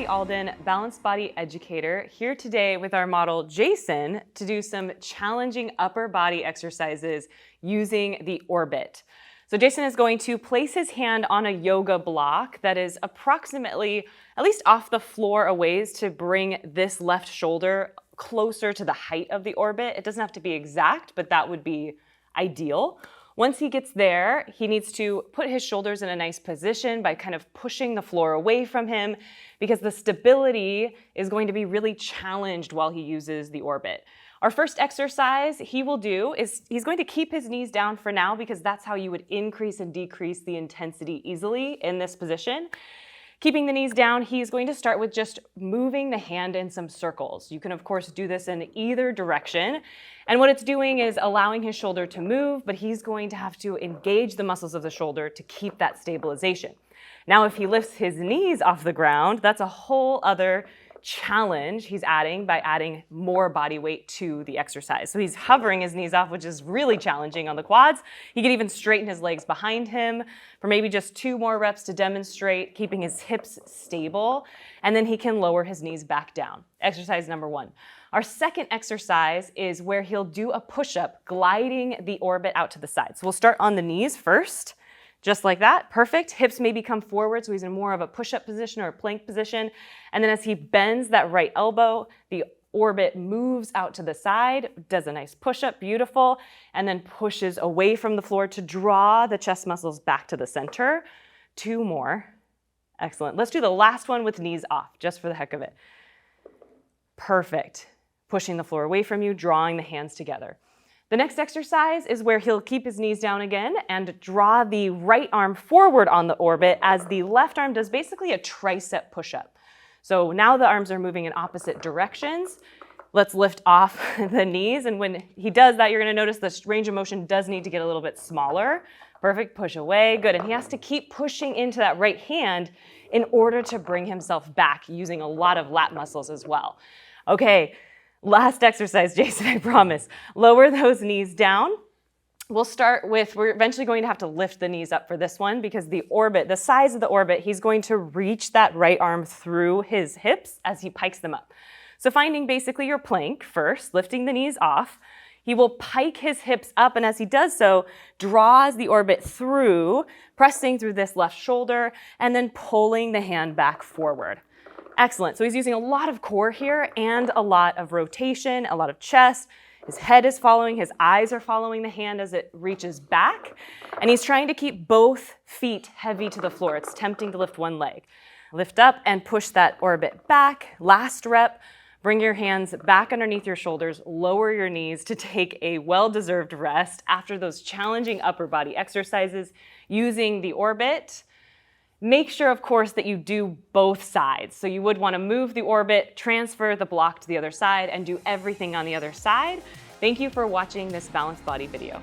Staci Alden, Balanced Body Educator, here today with our model Jason to do some challenging upper body exercises using the orbit. So Jason is going to place his hand on a yoga block that is approximately at least off the floor a ways to bring this left shoulder closer to the height of the orbit. It doesn't have to be exact, but that would be ideal. Once he gets there, he needs to put his shoulders in a nice position by kind of pushing the floor away from him because the stability is going to be really challenged while he uses the orbit. Our first exercise he will do is he's going to keep his knees down for now because that's how you would increase and decrease the intensity easily in this position. Keeping the knees down, he's going to start with just moving the hand in some circles. You can, of course, do this in either direction. And what it's doing is allowing his shoulder to move, but he's going to have to engage the muscles of the shoulder to keep that stabilization. Now, if he lifts his knees off the ground, that's a whole other challenge he's adding by adding more body weight to the exercise. So he's hovering his knees off, which is really challenging on the quads. He can even straighten his legs behind him for maybe just 2 more reps to demonstrate keeping his hips stable, and then he can lower his knees back down. Exercise number 1. Our second exercise is where he'll do a push-up, gliding the orbit out to the side. So we'll start on the knees first. Just like that, perfect. Hips maybe come forward, so he's in more of a push-up position or a plank position. And then as he bends that right elbow, the orbit moves out to the side, does a nice push-up, beautiful, and then pushes away from the floor to draw the chest muscles back to the center. 2 more. Excellent. Let's do the last one with knees off, just for the heck of it. Perfect. Pushing the floor away from you, drawing the hands together. The next exercise is where he'll keep his knees down again and draw the right arm forward on the orbit as the left arm does basically a tricep push-up. So now the arms are moving in opposite directions. Let's lift off the knees, and when he does that, you're going to notice the range of motion does need to get a little bit smaller. Perfect, push away, good. And he has to keep pushing into that right hand in order to bring himself back, using a lot of lat muscles as well. Okay. Last exercise, Jason, I promise. Lower those knees down. We'll start with, we're eventually going to have to lift the knees up for this one because the orbit, the size of the orbit, he's going to reach that right arm through his hips as he pikes them up. So finding basically your plank first, lifting the knees off. He will pike his hips up, and as he does so, draws the orbit through, pressing through this left shoulder, and then pulling the hand back forward. Excellent. So he's using a lot of core here and a lot of rotation, a lot of chest. His head is following, his eyes are following the hand as it reaches back. And he's trying to keep both feet heavy to the floor. It's tempting to lift one leg. Lift up and push that orbit back. Last rep, bring your hands back underneath your shoulders, lower your knees to take a well-deserved rest after those challenging upper body exercises using the orbit. Make sure, of course, that you do both sides. So you would want to move the orbit, transfer the block to the other side, and do everything on the other side. Thank you for watching this Balanced Body video.